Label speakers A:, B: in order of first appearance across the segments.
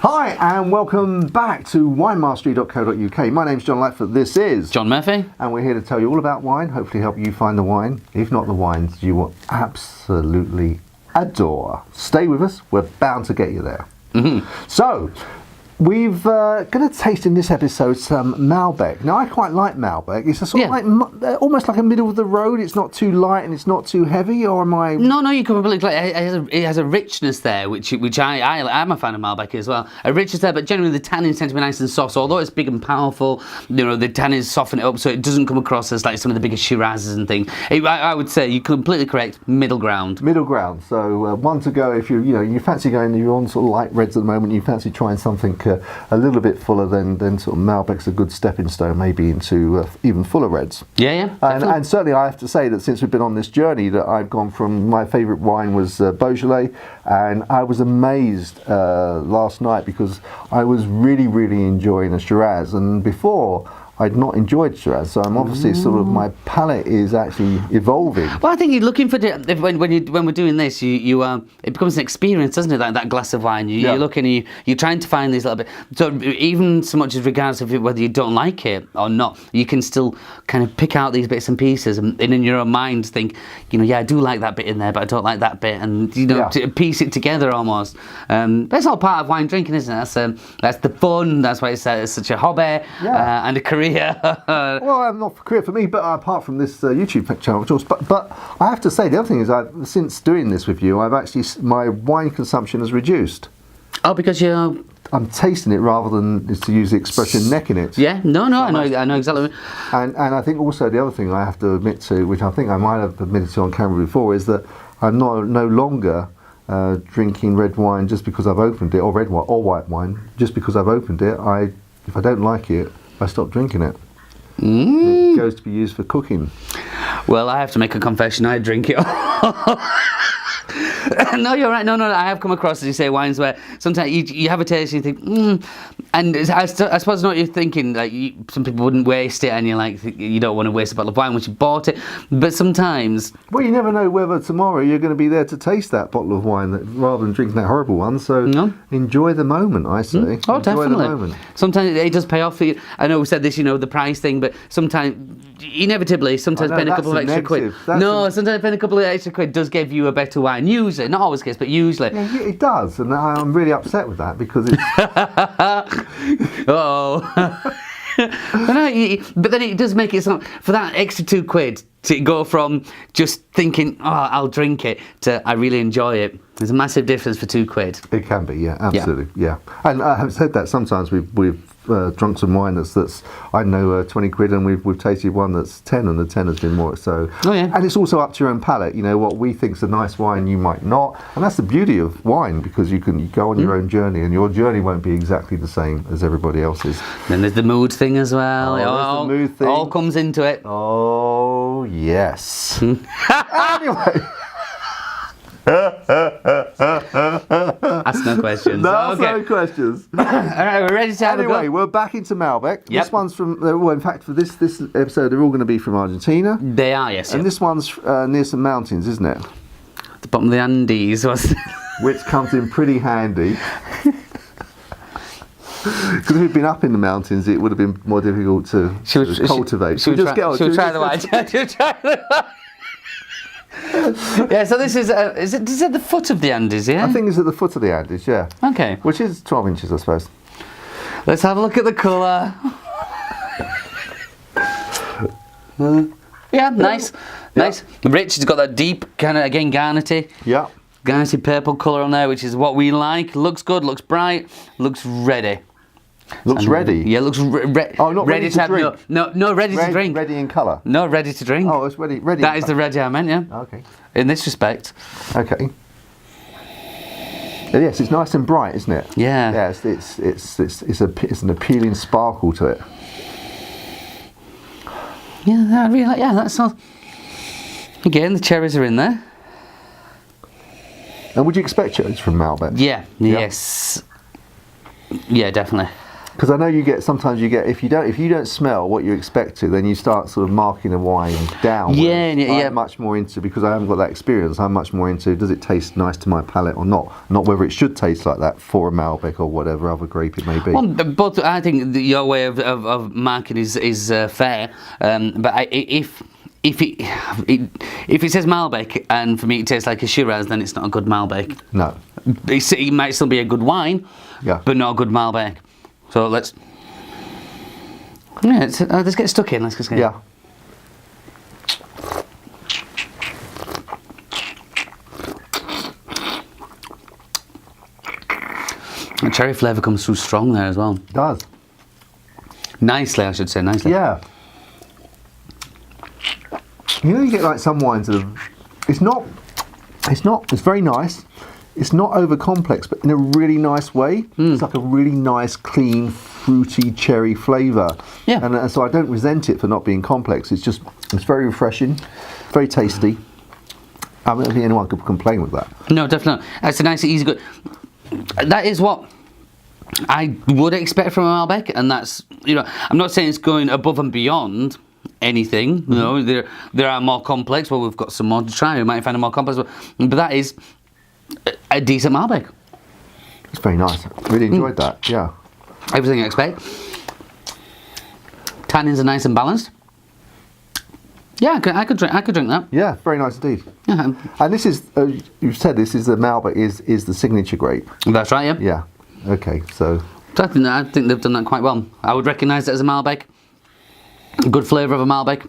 A: Hi and welcome back to winemastery.co.uk. My name's John Latford, this is
B: John Murphy.
A: And we're here to tell you all about wine, hopefully help you find the wine, if not the wines you will absolutely adore. Stay with us, we're bound to get you there. So, we've going to taste in this episode some Malbec. Now, I quite like Malbec. It's a sort of like almost like a middle of the road. It's not too light and it's not too heavy, or am I?
B: No, you can completely. It has a richness there, which I'm a fan of Malbec as well. A richness there, but generally the tannins tend to be nice and soft. So although it's big and powerful, you know, the tannins soften it up, so it doesn't come across as like some of the bigger Shirazes and things. I would say you're completely correct. Middle ground. Middle ground.
A: So one to go if you fancy going. You're on sort of light reds at the moment. You fancy trying something a little bit fuller, then sort of Malbec's a good stepping stone maybe into even fuller reds.
B: Yeah.
A: And certainly I have to say that since we've been on this journey that I've gone from, my favourite wine was Beaujolais, and I was amazed last night because I was really enjoying a Shiraz, and before I'd not enjoyed Shiraz, so I'm obviously sort of, my palate is actually evolving.
B: Well, I think you're looking for when we're doing this, it becomes an experience, doesn't it? Like that glass of wine, you're looking, and you're trying to find these little bit. So even so much as regardless of whether you don't like it or not, you can still kind of pick out these bits and pieces, and in your own mind think, I do like that bit in there, but I don't like that bit, and to piece it together almost. That's all part of wine drinking, isn't it? That's the fun. That's why it's such a hobby and a career.
A: Well, not for career for me, but apart from this YouTube channel, of course. But I have to say, the other thing is, since doing this with you, my wine consumption has reduced.
B: Oh, because
A: I'm tasting it rather than, to use the expression, necking it.
B: Yeah, no, I know exactly.
A: And I think also the other thing I have to admit to, which I think I might have admitted to on camera before, is that I'm no longer drinking red wine just because I've opened it, or red wine or white wine just because I've opened it. If I don't like it, I stop drinking it. It goes to be used for cooking.
B: Well, I have to make a confession. I drink it all. No, you're right. No, I have come across, as you say, wines where sometimes you have a taste and you think, and I suppose not you're thinking, like some people wouldn't waste it, and you're like, you don't want to waste a bottle of wine once you bought it, but sometimes...
A: Well, you never know whether tomorrow you're going to be there to taste that bottle of wine rather than drinking that horrible one, so enjoy the moment, I say.
B: Oh,
A: enjoy
B: definitely.
A: The moment.
B: Sometimes it does pay off for you. I know we said this, the price thing, but sometimes, inevitably, sometimes paying a couple of extra quid. Sometimes paying a couple of extra quid does give you a better wine. Usually, not always the case, but usually.
A: Yeah, it does, and I'm really upset with that because it's...
B: But then it does make it so, for that extra £2 to go from just thinking, I'll drink it, to I really enjoy it. There's a massive difference for £2.
A: It can be, yeah, absolutely, yeah. And I have said that sometimes we've drunk some wine that's I know 20 quid, and we've tasted one that's 10, and the 10 has been more. So, and it's also up to your own palate. What we think's a nice wine, you might not, and that's the beauty of wine, because you go on your own journey, and your journey won't be exactly the same as everybody else's.
B: Then there's the mood thing as well.
A: The mood thing.
B: All comes into it.
A: Oh yes. Anyway.
B: Ask no questions.
A: No questions.
B: All right, we're ready to have a go.
A: Anyway, we're back into Malbec. This one's from, well, in fact, for this episode, they're all going to be from Argentina.
B: They are, yes.
A: And this one's near some mountains, isn't it?
B: At the bottom of the Andes.
A: Which comes in pretty handy. Because if we'd been up in the mountains, it would have been more difficult to cultivate.
B: Should we try the wine? Yeah, so this is it the foot of the Andes, yeah?
A: I think it's at the foot of the Andes, yeah.
B: Okay.
A: Which is 12 inches, I suppose.
B: Let's have a look at the colour. Yeah, nice. Rich, it's got that deep, kind of, again, garnety.
A: Yeah.
B: Garnety purple colour on there, which is what we like. Looks good, looks bright, looks ready.
A: Looks ready?
B: Yeah, looks ready.
A: Oh, not ready to drink?
B: No, ready to drink.
A: Ready in colour?
B: No, ready to drink.
A: Oh, it's ready.
B: That is the ready I meant, yeah.
A: Okay.
B: In this respect.
A: Okay. Yes, it's nice and bright, isn't it?
B: Yeah.
A: Yeah, it's an appealing sparkle to it.
B: Yeah, I really like. Yeah, that's all. Again, the cherries are in there.
A: And would you expect cherries from Malbec?
B: Yeah. Yes. Yeah, definitely.
A: Because I know sometimes you get if you don't smell what you expect to, then you start sort of marking the wine down.
B: Yeah.
A: I'm much more into, because I haven't got that experience. I'm much more into, does it taste nice to my palate or not? Not whether it should taste like that for a Malbec or whatever other grape it may be.
B: Well, but I think your way of marking is fair. But if it says Malbec and for me it tastes like a Shiraz, then it's not a good Malbec.
A: No.
B: It might still be a good wine, but not a good Malbec. So let's get stuck in. Let's get stuck in.
A: Yeah.
B: The cherry flavour comes through strong there as well.
A: It does.
B: Nicely, I should say, nicely.
A: Yeah. You get like some wines that it's very nice. It's not over complex, but in a really nice way. It's like a really nice, clean, fruity cherry flavour.
B: Yeah.
A: And so I don't resent it for not being complex. It's very refreshing, very tasty. I don't think anyone could complain with that.
B: No, definitely. It's a nice, easy, good. That is what I would expect from a Malbec, and that's, I'm not saying it's going above and beyond anything. There are more complex. Well, we've got some more to try. We might find a more complex, but that is a decent Malbec.
A: It's very nice. Really enjoyed that. Yeah.
B: Everything I expect. Tannins are nice and balanced. Yeah, I could drink that.
A: Yeah, very nice indeed.
B: Yeah.
A: And this is, you've said this is the Malbec is the signature grape.
B: That's right. Yeah.
A: Yeah. Okay. So.
B: I think they've done that quite well. I would recognise it as a Malbec. A good flavour of a Malbec.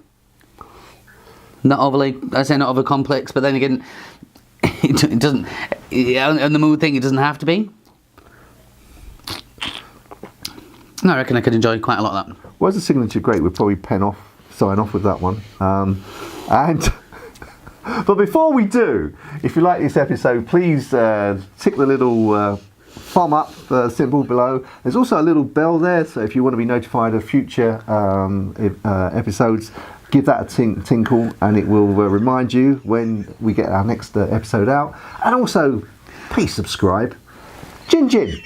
B: Not overly, I say not over complex, but then again, it doesn't. And the mood thing, it doesn't have to be. No, I reckon I could enjoy quite a lot of that.
A: Well, as a signature grape, we'd probably sign off with that one. But before we do, if you like this episode, please tick the little thumb up symbol below. There's also a little bell there, so if you want to be notified of future episodes, give that a tinkle and it will remind you when we get our next episode out. And also, please subscribe. Gin.
B: Gin.